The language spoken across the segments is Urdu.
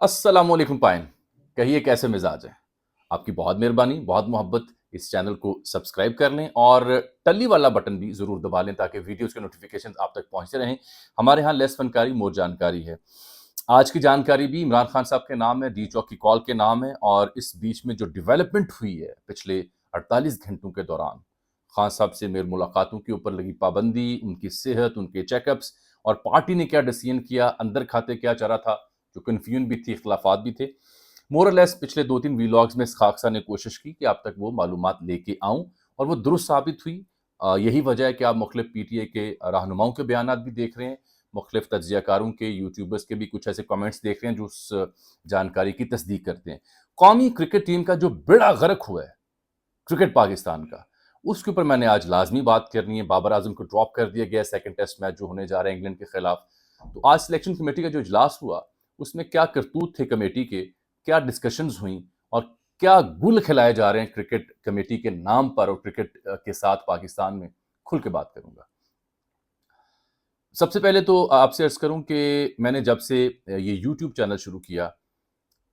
السلام علیکم پائن، کہیے کیسے مزاج ہیں؟ آپ کی بہت مہربانی، بہت محبت۔ اس چینل کو سبسکرائب کر لیں اور ٹلی والا بٹن بھی ضرور دبا لیں تاکہ ویڈیوز کے نوٹیفیکیشن آپ تک پہنچتے رہیں۔ ہمارے ہاں لیس فنکاری مور جانکاری ہے۔ آج کی جانکاری بھی عمران خان صاحب کے نام ہے، ڈی چوک کی کال کے نام ہے، اور اس بیچ میں جو ڈیولپمنٹ ہوئی ہے پچھلے 48 گھنٹوں کے دوران، خان صاحب سے میرے ملاقاتوں کے اوپر لگی پابندی، ان کی صحت، ان کے چیک اپس، اور پارٹی نے کیا ڈیسیژن کیا، اندر کھاتے کیا چرا تھا، جو کنفیوژن بھی تھی، اختلافات بھی تھے۔ مور لیس پچھلے 2-3 ویلاگز میں خاکسا نے کوشش کی کہ آپ تک وہ معلومات لے کے آؤں، اور وہ درست ثابت ہوئی۔ یہی وجہ ہے کہ آپ مختلف پی ٹی اے کے رہنماؤں کے بیانات بھی دیکھ رہے ہیں، مختلف تجزیہ کاروں کے، یوٹیوبرز کے بھی کچھ ایسے کمنٹس دیکھ رہے ہیں جو اس جانکاری کی تصدیق کرتے ہیں۔ قومی کرکٹ ٹیم کا جو بیڑا غرق ہوا ہے کرکٹ پاکستان کا، اس کے اوپر میں نے آج لازمی بات کرنی ہے۔ بابر اعظم کو ڈراپ کر دیا گیا سیکنڈ ٹیسٹ میچ جو ہونے جا رہا ہے انگلینڈ کے خلاف۔ تو آج سلیکشن کمیٹی کا جو اجلاس ہوا، اس میں کیا کرتوت تھے کمیٹی کے، کیا ڈسکشنز ہوئیں، اور کیا گل کھلائے جا رہے ہیں کرکٹ کمیٹی کے نام پر اور کرکٹ کے ساتھ پاکستان میں، کھل کے بات کروں گا۔ سب سے پہلے تو آپ سے عرض کروں کہ میں نے جب سے یہ یوٹیوب چینل شروع کیا،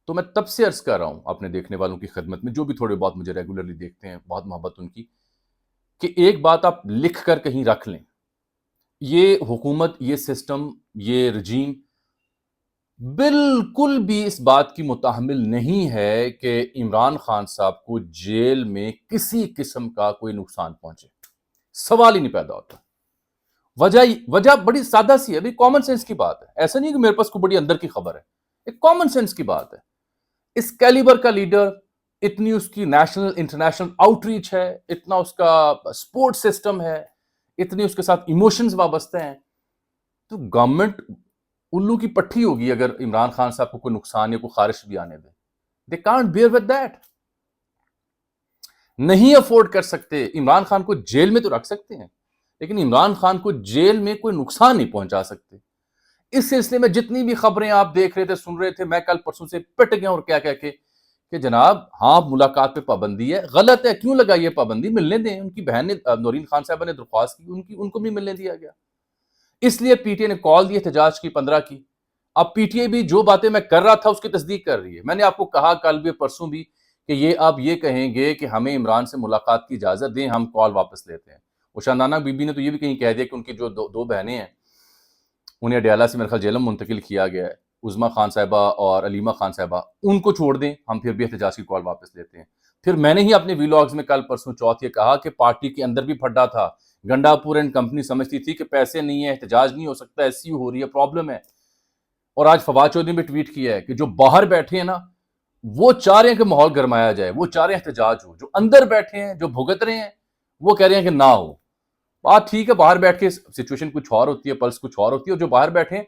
تو میں تب سے عرض کر رہا ہوں اپنے دیکھنے والوں کی خدمت میں، جو بھی تھوڑے بہت مجھے ریگولرلی دیکھتے ہیں، بہت محبت ان کی، کہ ایک بات آپ لکھ کر کہیں رکھ لیں، یہ حکومت، یہ سسٹم، یہ رجیم بالکل بھی اس بات کی متحمل نہیں ہے کہ عمران خان صاحب کو جیل میں کسی قسم کا کوئی نقصان پہنچے۔ سوال ہی نہیں پیدا ہوتا۔ وجہ بڑی سادہ سی ہے، کامن سینس کی بات ہے۔ ایسا نہیں کہ میرے پاس کوئی بڑی اندر کی خبر ہے، ایک کامن سینس کی بات ہے۔ اس کیلیبر کا لیڈر، اتنی اس کی نیشنل انٹرنیشنل آؤٹ ریچ ہے، اتنا اس کا سپورٹ سسٹم ہے، اتنے اس کے ساتھ ایموشنز وابستہ ہیں، تو گورنمنٹ الو کی پٹھی ہوگی اگر عمران خان صاحب کو کوئی نقصان یا کوئی خارش بھی آنے دے۔ They can't bear with that, نہیں افورڈ کر سکتے۔ عمران خان کو جیل میں تو رکھ سکتے ہیں، لیکن عمران خان کو جیل میں کوئی نقصان نہیں پہنچا سکتے۔ اس سلسلے میں جتنی بھی خبریں آپ دیکھ رہے تھے، سن رہے تھے، میں کل پرسوں سے پٹ گیا اور کیا کہہ کے کہ جناب ہاں ملاقات پہ پابندی ہے، غلط ہے، کیوں لگائی ہے پابندی؟ ملنے دیں۔ ان کی بہن نے، نورین خان صاحبہ نے درخواست کی، ان کو بھی ملنے دیا گیا۔ اس لیے پی ٹی اے نے کال دی احتجاج کی 15 کی۔ اب پی ٹی اے بھی جو باتیں میں کر رہا تھا اس کی تصدیق کر رہی ہے۔ میں نے آپ کو کہا کل بھی پرسوں بھی کہ یہ آپ یہ کہیں گے کہ ہمیں عمران سے ملاقات کی اجازت دیں، ہم کال واپس لیتے ہیں۔ شاندانہ بی بی نے تو یہ بھی کہیں کہہ دیا کہ ان کی جو دو بہنیں ہیں انہیں اڈیالہ سے میرے خیال جیلم منتقل کیا گیا ہے، عظمیٰ خان صاحبہ اور علیمہ خان صاحبہ، ان کو چھوڑ دیں، ہم پھر بھی احتجاج کی کال واپس لیتے ہیں۔ پھر میں نے ہی اپنے ویلاگز میں کل پرسوں چوتھ یہ کہا کہ پارٹی کے اندر بھی پھڈا تھا، گنڈا پور اینڈ کمپنی سمجھتی تھی کہ پیسے نہیں ہیں، احتجاج نہیں ہو سکتا، ایس سی ہو رہی ہے، پرابلم ہے۔ اور آج فواد چودھری نے بھی ٹویٹ کیا ہے کہ جو باہر بیٹھے ہیں نا، وہ چاہ رہے ہیں کہ ماحول گرمایا جائے، وہ چاہ رہے ہیں احتجاج ہو، جو اندر بیٹھے ہیں، جو بھگت رہے ہیں، وہ کہہ رہے ہیں کہ نہ ہو۔ بات ٹھیک ہے، باہر بیٹھ کے سچویشن کچھ اور ہوتی ہے، پلس کچھ اور ہوتی ہے، اور جو باہر بیٹھے ہیں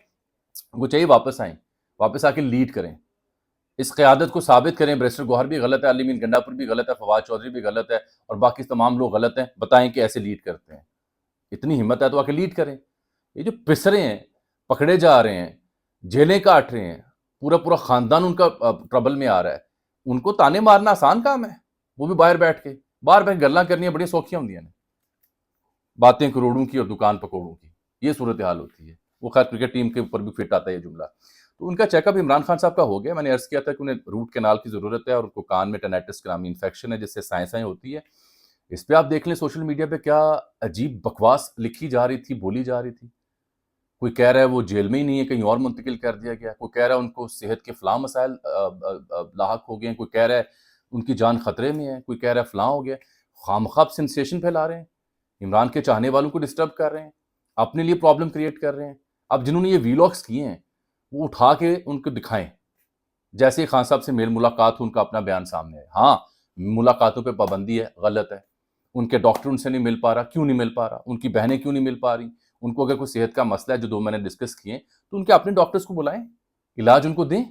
وہ چاہیے واپس آئیں، واپس آ کے لیڈ کریں، اس قیادت کو ثابت کریں۔ بیرسٹر گوہر بھی غلط ہے، علی امین گنڈا پور بھی غلط ہے، فواد چودھری بھی غلط ہے، اور باقی تمام لوگ غلط ہیں، بتائیں کہ ایسے لیڈ کرتے ہیں۔ اتنی ہمت ہے تو آ کے لیڈ کریں۔ یہ جو پسرے ہیں، پکڑے جا رہے ہیں، جیلیں کاٹ رہے ہیں، پورا خاندان ان کا ٹربل میں آ رہا ہے، ان کو تانے مارنا آسان کام ہے؟ وہ بھی باہر بیٹھ کے گلاں کرنی ہیں، بڑی سوکھیاں ہوندیاں نے، باتیں کروڑوں کی اور دکان پکوڑوں کی، یہ صورتحال ہوتی ہے۔ وہ خیر کرکٹ ٹیم کے اوپر بھی فٹ آتا ہے یہ جملہ۔ تو ان کا چیک اپ عمران خان صاحب کا ہو گیا۔ میں نے عرض کیا تھا کہ انہیں روٹ کینال کی ضرورت ہے، اور ان کو کان میں ٹینائٹس نامی انفیکشن ہے جس سے سائیں ہوتی ہے۔ اس پہ آپ دیکھ لیں سوشل میڈیا پہ کیا عجیب بکواس لکھی جا رہی تھی، بولی جا رہی تھی۔ کوئی کہہ رہا ہے وہ جیل میں ہی نہیں ہے، کہیں اور منتقل کر دیا گیا، کوئی کہہ رہا ہے ان کو صحت کے فلاں مسائل لاحق ہو گئے ہیں، کوئی کہہ رہا ہے ان کی جان خطرے میں ہے، کوئی کہہ رہا ہے فلاں ہو گیا۔ خامخواہ سینسیشن پھیلا رہے ہیں، عمران کے چاہنے والوں کو ڈسٹرب کر رہے ہیں، اپنے لیے پرابلم کریٹ کر رہے ہیں۔ اب جنہوں نے یہ ویلاگس کیے ہیں وہ اٹھا کے ان کو دکھائیں، جیسے خان صاحب سے میل ملاقات ہو، ان کا اپنا بیان سامنے ہے۔ ہاں ملاقاتوں پہ پابندی ہے، غلط ہے۔ ان کے ڈاکٹر ان سے نہیں مل پا رہا، کیوں نہیں مل پا رہا؟ ان کی بہنیں کیوں نہیں مل پا رہی؟ ان کو اگر کوئی صحت کا مسئلہ ہے جو 2 میں نے ڈسکس کیے، تو ان کے اپنے ڈاکٹرز کو بلائیں، علاج ان کو دیں۔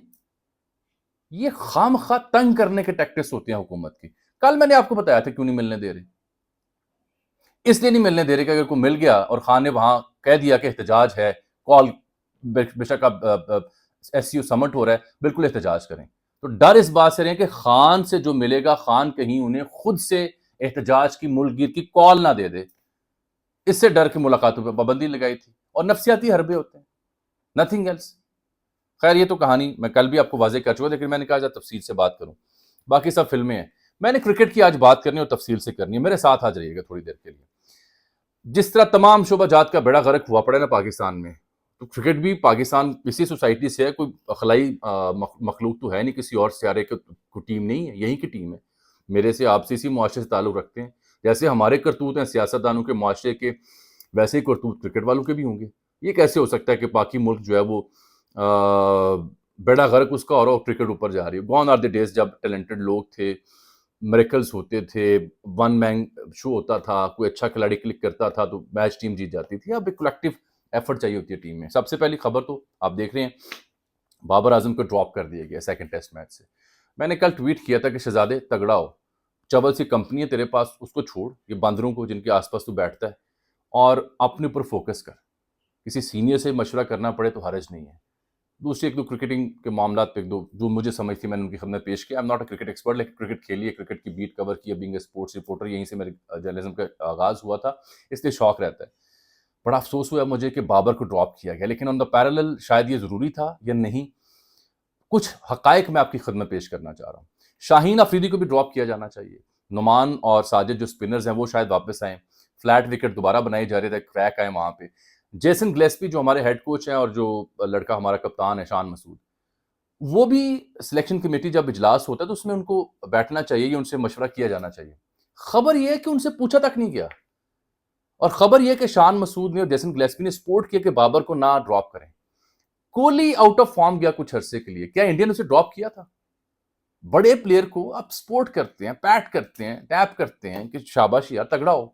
یہ خام خواہ تنگ کرنے کے ٹیکٹکس ہوتے ہیں حکومت کی۔ کل میں نے آپ کو بتایا تھا کیوں نہیں ملنے دے رہے۔ اس لیے نہیں ملنے دے رہے کہ اگر کوئی مل گیا اور خان نے وہاں کہہ دیا کہ احتجاج ہے، کال بے شک اب ایس سی او سمٹ ہو رہا ہے، بالکل احتجاج کریں، تو ڈر اس بات سے رہیں کہ خان سے جو ملے گا، خان کہیں انہیں خود سے احتجاج کی ملک گیر کی کال نہ دے دے۔ اس سے ڈر کے ملاقاتوں پہ پابندی لگائی تھی، اور نفسیاتی حربے ہوتے ہیں، نتھنگ ایلس۔ خیر یہ تو کہانی میں کل بھی آپ کو واضح کر چکا، لیکن میں نے کہا آج تفصیل سے بات کروں، باقی سب فلمیں ہیں. میں نے کرکٹ کی آج بات کرنی اور تفصیل سے کرنی ہے، میرے ساتھ آ جائیے گا تھوڑی دیر کے لیے. جس طرح تمام شعبہ جات کا بیڑا غرق ہوا پڑا نا پاکستان میں، تو کرکٹ بھی پاکستان اسی سوسائٹی سے ہے، کوئی خلائی مخلوق تو ہے نہیں، کسی اور سیارے کی ٹیم نہیں ہے، یہیں کی ٹیم ہے. میرے سے آپ سے اسی معاشرے سے تعلق رکھتے ہیں، جیسے ہمارے کرتوت ہیں سیاستدانوں کے معاشرے کے، ویسے ہی کرتوت کرکٹ والوں کے بھی ہوں گے. یہ کیسے ہو سکتا ہے کہ باقی ملک جو ہے وہ بیڑا غرق اس کا اور وہ کرکٹ اوپر جا رہی ہے؟ گون آر دی ڈیز جب ٹیلنٹڈ لوگ تھے، میریکلز ہوتے تھے، ون مین شو ہوتا تھا، کوئی اچھا کھلاڑی کلک کرتا تھا تو میچ ٹیم جیت جاتی تھی. اب ایک کلیکٹیو ایفرٹ چاہیے ہوتی ہے ٹیم میں. سب سے پہلی خبر تو آپ دیکھ رہے ہیں بابر اعظم کو ڈراپ کر دیا گیا سیکنڈ ٹیسٹ میچ سے. میں نے کل ٹویٹ کیا تھا کہ شہزادے تگڑا ہو، چول سی کمپنی ہے تیرے پاس، اس کو چھوڑ یہ باندروں کو جن کے آس پاس تو بیٹھتا ہے، اور اپنے اوپر فوکس کر. کسی سینئر سے مشورہ کرنا پڑے تو حرج نہیں ہے. دوسری ایک دو کرکٹنگ کے معاملات پہ ایک دو جو مجھے سمجھ تھی میں نے ان کی خدمت پیش کیا. I'm not a cricket expert، لیکن کرکٹ کھیلی ہے، کرکٹ کی بیٹ کور کی ہے، بینگ اے اسپورٹس رپورٹر، یہیں سے میرے جرنلزم کا آغاز ہوا تھا، اس لیے شوق رہتا ہے. بڑا افسوس ہوا مجھے کہ بابر کو ڈراپ کیا گیا، لیکن آن دا پیرالل شاید یہ ضروری تھا یا نہیں. کچھ حقائق میں آپ کی خدمت پیش کرنا چاہ رہا ہوں. شاہین افریدی کو بھی ڈراپ کیا جانا چاہیے. نعمان اور ساجد جو اسپنرز ہیں وہ شاید واپس آئیں. فلیٹ وکٹ دوبارہ بنائی جا رہے تھے، کریک آئے وہاں پہ. جیسن گلیسپی جو ہمارے ہیڈ کوچ ہیں اور جو لڑکا ہمارا کپتان ہے شان مسعود، وہ بھی سلیکشن کمیٹی جب اجلاس ہوتا ہے تو اس میں ان کو بیٹھنا چاہیے، ان سے مشورہ کیا جانا چاہیے. خبر یہ ہے کہ ان سے پوچھا تک نہیں گیا، اور خبر یہ کہ شان مسعود نے اور جیسن گلیسپی نے سپورٹ کیا کہ بابر کو نہ ڈراپ کریں. کوہلی آؤٹ آف فارم گیا کچھ عرصے کے لیے، کیا انڈیا نے اسے ڈراپ کیا تھا؟ بڑے پلیئر کو آپ سپورٹ کرتے ہیں، پیٹ کرتے ہیں، ٹیپ کرتے ہیں کہ شاباش یار تگڑا ہو.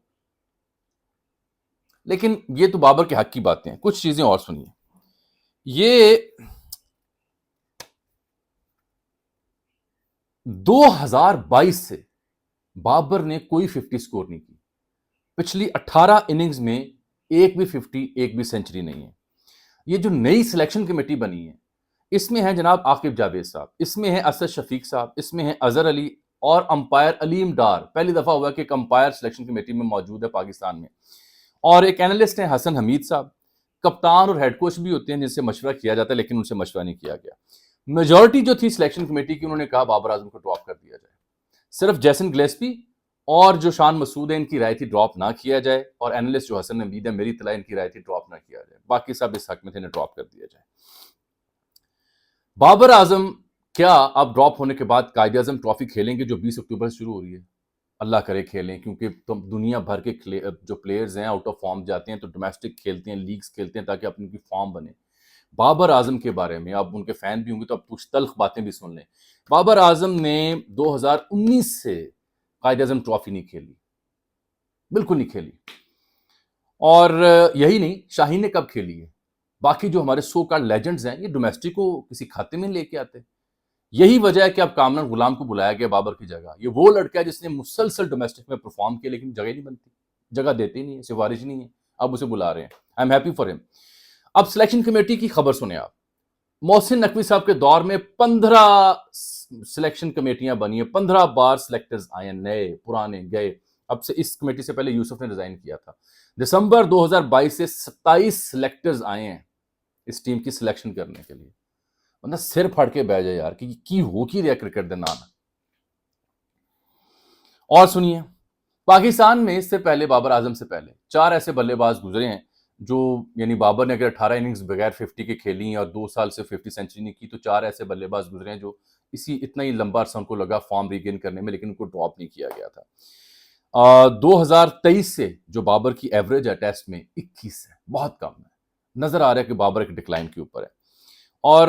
لیکن یہ تو بابر کے حق کی باتیں ہیں. کچھ چیزیں اور سنیے. یہ 2022 سے بابر نے کوئی 50 سکور نہیں کی. پچھلی 18 اننگز میں ایک بھی 50، ایک بھی سینچری نہیں ہے. یہ جو نئی سلیکشن کمیٹی بنی ہے، اس میں ہیں جناب عاقب جاوید صاحب، اس میں ہیں اسد شفیق صاحب، اس میں ہیں اظہر علی اور امپائر علیم ڈار. پہلی دفعہ ہوا کہ ایک امپائر سلیکشن کمیٹی میں موجود ہے پاکستان میں. اور ایک اینالسٹ ہیں حسن حمید صاحب. کپتان اور ہیڈ کوچ بھی ہوتے ہیں جن سے مشورہ کیا جاتا ہے، لیکن ان سے مشورہ نہیں کیا گیا. میجورٹی جو تھی سلیکشن کمیٹی کی، انہوں نے کہا بابر اعظم کو ڈراپ کر دیا جائے. صرف جیسن گلیسپی اور جو شان مسعود ہے ان کی رائے تھی ڈراپ نہ کیا جائے، اور اینالسٹ جو حسن حمید ہے میری اطلاع ان کی رائے تھی ڈراپ نہ کیا جائے. باقی سب اس حق میں تھے انہیں ڈراپ کر دیا جائے. بابر اعظم کیا اب ڈراپ ہونے کے بعد قائد اعظم ٹرافی کھیلیں گے جو 20 اکتوبر سے شروع ہو رہی ہے؟ اللہ کرے کھیلیں، کیونکہ تم دنیا بھر کے جو پلیئرز ہیں آؤٹ آف فارم جاتے ہیں تو ڈومیسٹک کھیلتے ہیں، لیگز کھیلتے ہیں تاکہ اپنی کی فارم بنے. بابر اعظم کے بارے میں اب ان کے فین بھی ہوں گے تو اب کچھ تلخ باتیں بھی سن لیں. بابر اعظم نے 2019 سے قائد اعظم ٹرافی نہیں کھیلی، بالکل نہیں کھیلی. اور یہی نہیں، شاہین نے کب کھیلی ہے؟ باقی جو ہمارے سو کالڈ لیجنڈز ہیں یہ ڈومیسٹک کو کسی کھاتے میں لے کے آتے. یہی وجہ ہے کہ اب کامران غلام کو بلایا گیا بابر کی جگہ. یہ وہ لڑکا ہے جس نے مسلسل ڈومیسٹک میں پرفارم کیا لیکن جگہ نہیں بنتی، جگہ دیتے نہیں ہے، سفارش نہیں ہے. اب اسے بلا رہے ہیں. آئی ایم ہیپی فار ہم. اب سلیکشن کمیٹی کی خبر سنیں آپ. محسن نقوی صاحب کے دور میں 15 سلیکشن کمیٹیاں بنی ہیں، 15 بار سلیکٹرز آئے ہیں، نئے پرانے گئے. اب سے اس کمیٹی سے پہلے یوسف نے ریزائن کیا تھا. دسمبر 2022 سے 27 سلیکٹرز آئے ہیں اس ٹیم کی سلیکشن کرنے کے لیے. بندہ سر پھاڑ کے بہ جائے یار کہ کی ہو کی رہا کرکٹ دے نام. اور سنیے، پاکستان میں اس سے پہلے بابر اعظم سے پہلے 4 ایسے بلے باز گزرے ہیں جو، یعنی بابر نے اگر 18 اننگز بغیر 50 کے کھیلی ہیں اور 2 سال سے 50 سینچری نہیں کی، تو 4 ایسے بلے باز گزرے ہیں جو اسی اتنا ہی لمبا عرصہ ان کو لگا فارم ریگین کرنے میں، لیکن ان کو ڈراپ نہیں کیا گیا تھا. 2023 سے جو بابر کی ایوریج ہے ٹیسٹ میں 21 ہے، بہت کم ہے. نظر آ رہا ہے کہ بابر ایک ڈکلائن کے اوپر ہے. اور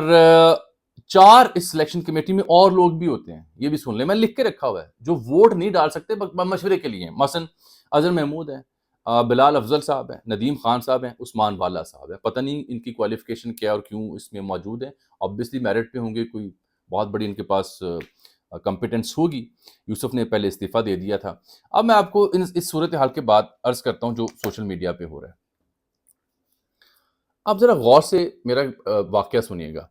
4 اس سلیکشن کمیٹی میں اور لوگ بھی ہوتے ہیں، یہ بھی سن لیں، میں لکھ کے رکھا ہوا ہے، جو ووٹ نہیں ڈال سکتے مشورے کے لیے. مثلا اظہر محمود ہیں، بلال افضل صاحب ہیں، ندیم خان صاحب ہیں، عثمان والا صاحب ہیں. پتہ نہیں ان کی کوالیفیکیشن کیا اور کیوں اس میں موجود ہیں. obviously میرٹ پہ ہوں گے، کوئی بہت بڑی ان کے پاس کمپیٹنس ہوگی. یوسف نے پہلے استعفیٰ دے دیا تھا. اب میں آپ کو اس صورتحال کے بعد عرض کرتا ہوں جو سوشل میڈیا پہ ہو رہا ہے. آپ ذرا غور سے میرا واقعہ سنیے گا.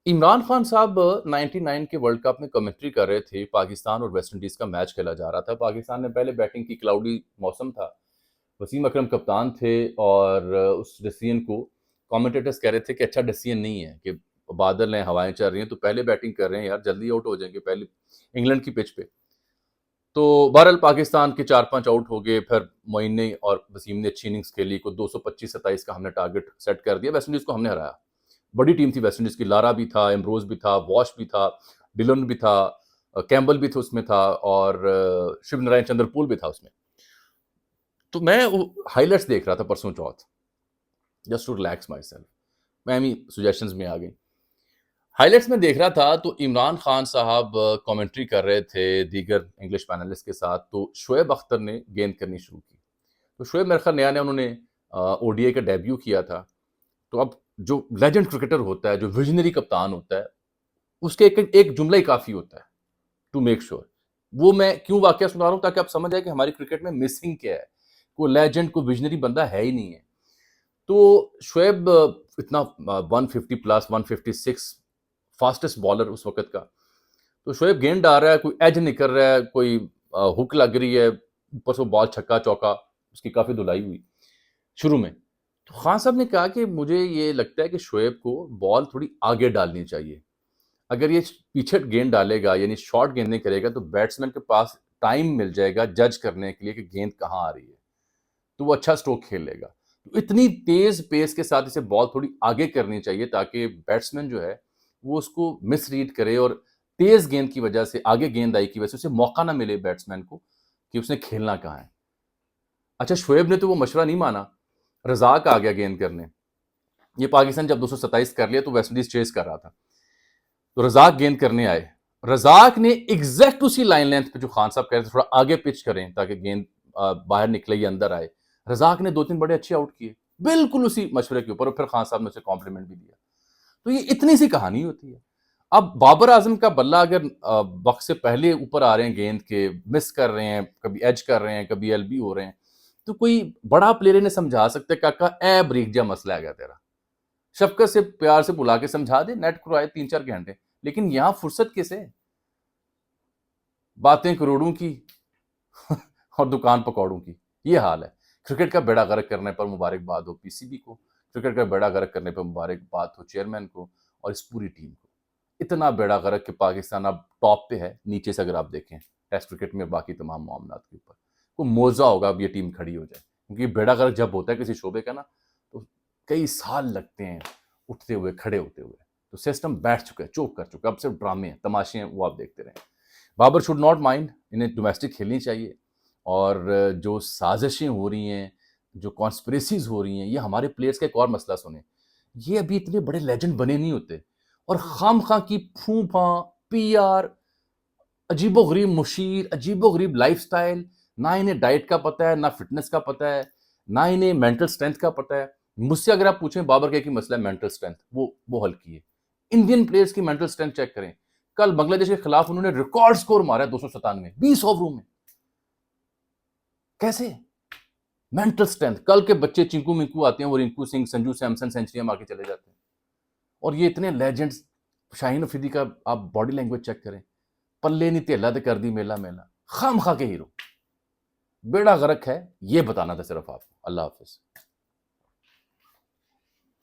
عمران خان صاحب 99 کے ورلڈ کپ میں کمنٹری کر رہے تھے، پاکستان اور ویسٹ انڈیز کا میچ کھیلا جا رہا تھا. پاکستان نے پہلے بیٹنگ کی، کلاؤڈی موسم تھا، وسیم اکرم کپتان تھے، اور اس ڈیسیژن کو کامنٹیٹرز کہہ رہے تھے کہ اچھا ڈیسیژن نہیں ہے کہ بادل ہیں، ہوائیں چل رہی ہیں تو پہلے بیٹنگ کر رہے ہیں یار، جلدی آؤٹ ہو جائیں گے پہلے انگلینڈ کی پچ پہ. تو بہرحال پاکستان کے 4-5 آؤٹ ہو گئے. پھر معین نے اور وسیم نے اچھی اننگز کھیلی، کو 225-27 کا ہم نے ٹارگٹ سیٹ کر دیا. ویسٹ انڈیز کو ہم نے ہرایا. بڑی ٹیم تھی ویسٹ انڈیز کی، لارا بھی تھا، امبروز بھی تھا، واش بھی تھا، ڈلن بھی تھا، کیمبل بھی تھا اس میں تھا، اور شیو نارائن چندر پول بھی تھا اس میں. تو میں ہائی لائٹس دیکھ رہا تھا پرسوں چوتھ، just to relax myself. میں بھی سجیشنز میں آ گئی. ہائی لائٹس میں دیکھ رہا تھا تو عمران خان صاحب کامنٹری کر رہے تھے دیگر انگلش پینلسٹ کے ساتھ. تو شعیب اختر نے گیند کرنی شروع کی. تو شعیب میرے خیال نیا انہوں نے او ڈی اے کا ڈیبیو کیا تھا. تو اب جو لیجنڈ کرکٹر ہوتا ہے، جو ویژنری کپتان ہوتا ہے، اس کے ایک جملہ ہی کافی ہوتا ہے ٹو میک شیور. وہ میں کیوں واقعہ سنا رہا ہوں تاکہ آپ سمجھ آئے کہ ہماری کرکٹ میں مسنگ کیا ہے. کوئی لیجنڈ، کوئی ویژنری بندہ ہے ہی نہیں ہے. تو شعیب اتنا 150 پلس 156 فاسٹسٹ بالر اس وقت کا. تو شعیب گیند ڈال رہا ہے، کوئی ایج نہیں کر رہا ہے، کوئی ہک لگ رہی ہے، اوپر سے بال چھکا چوکا، اس کی کافی دھلائی ہوئی شروع میں. تو خان صاحب نے کہا کہ مجھے یہ لگتا ہے کہ شعیب کو بال تھوڑی آگے ڈالنی چاہیے. اگر یہ پیچھے گیند ڈالے گا، یعنی شارٹ گیندیں کرے گا، تو بیٹسمین کے پاس ٹائم مل جائے گا جج کرنے کے لیے کہ گیند کہاں آ رہی ہے، تو وہ اچھا سٹروک کھیل لے گا. تو اتنی تیز پیس کے ساتھ اسے بال تھوڑی آگے کرنی چاہیے تاکہ بیٹسمین جو ہے وہ اس کو مس ریڈ کرے، اور تیز گیند کی وجہ سے، آگے گیند آئی کی وجہ سے اسے موقع نہ ملے بیٹسمین کو کہ اس نے کھیلنا کہاں ہے. اچھا شعیب نے تو وہ مشورہ نہیں مانا، رزاق آ گیا گیند کرنے. یہ پاکستان جب 227 کر لیا تو ویسٹ انڈیز چیز کر رہا تھا. تو رزاق گیند کرنے آئے. رزاق نے ایگزیکٹ اسی لائن لینتھ پہ جو خان صاحب کہہ رہے تھے تھوڑا آگے پچ کریں تاکہ گیند باہر نکلے یا اندر آئے، رزاق نے 2-3 بڑے اچھے آؤٹ کیے بالکل اسی مشورے کے اوپر، اور پھر خان صاحب نے اسے کمپلیمنٹ بھی دیا. تو یہ اتنی سی کہانی ہوتی ہے. اب بابر اعظم کا بلہ اگر وقت سے پہلے اوپر آ رہے ہیں گیند کے، مس کر رہے ہیں، کبھی ایج کر رہے ہیں، کبھی ایل بی ہو رہے ہیں، تو کوئی بڑا پلیئر انہیں سمجھا سکتا ہے کاکا اے بریک جا مسئلہ ہے گا تیرا، شفقت سے پیار سے بلا کے سمجھا دے، نیٹ کروائے 3-4 گھنٹے. لیکن یہاں فرصت کسے، باتیں کروڑوں کی اور دکان پکوڑوں کی. یہ حال ہے. کرکٹ کا بیڑا غرق کرنے پر مبارکباد ہو پی سی بی کو، کرکٹ کا بیڑا غرق کرنے پر مبارکباد ہو چیئرمین کو اور اس پوری ٹیم کو. اتنا بیڑا غرق کہ پاکستان اب ٹاپ پہ ہے، نیچے سے اگر آپ دیکھیں ٹیسٹ کرکٹ میں باقی تمام معاملات کے اوپر کوئی موضوع ہوگا اب یہ ٹیم کھڑی ہو جائے. کیونکہ یہ بیڑا غرق جب ہوتا ہے کسی شعبے کا نا، تو کئی سال لگتے ہیں اٹھتے ہوئے، کھڑے ہوتے ہوئے. تو سسٹم بیٹھ چکا ہے، چوک کر چکا ہے. اب صرف ڈرامے ہیں، تماشے ہیں، وہ آپ دیکھتے رہیں. بابر شوڈ ناٹ مائنڈ، انہیں ڈومیسٹک کھیلنی چاہیے. اور جو سازشیں ہو رہی ہیں، جو کانسپریسیز ہو رہی ہیں، یہ ہمارے پلیئرز کا ایک اور مسئلہ سنیں. یہ ابھی اتنے بڑے لیجنڈ بنے نہیں ہوتے، اور خام خواہ کی پھوں پھاں، پی آر، عجیب و غریب مشیر، عجیب و غریب لائف سٹائل. نہ انہیں ڈائٹ کا پتہ ہے، نہ فٹنس کا پتہ ہے، نہ انہیں مینٹل سٹرینتھ کا پتہ ہے. مجھ سے اگر آپ پوچھیں بابر کا کی مسئلہ ہے مینٹل سٹرینتھ، وہ حل کیے. انڈین پلیئرز کی مینٹل سٹرینتھ چیک کریں. کل بنگلہ دیش کے خلاف انہوں نے ریکارڈ سکور مارا ہے 297 20 اووروں میں. کیسے؟ Mental strength. کل کے بچے چنکو منکو آتے ہیں، وہ رنکو سنگھ، سنجو سیمسن سینچریاں مار کے چلے جاتے ہیں. اور یہ اتنے لیجنڈز، شاہین افریدی کا آپ باڈی لینگویج چیک کریں، پلے نہیں تیلا تے کر دی میلا میلا، خام خواہ کے ہیرو. بیڑا غرق ہے، یہ بتانا تھا صرف آپ کو. اللہ حافظ.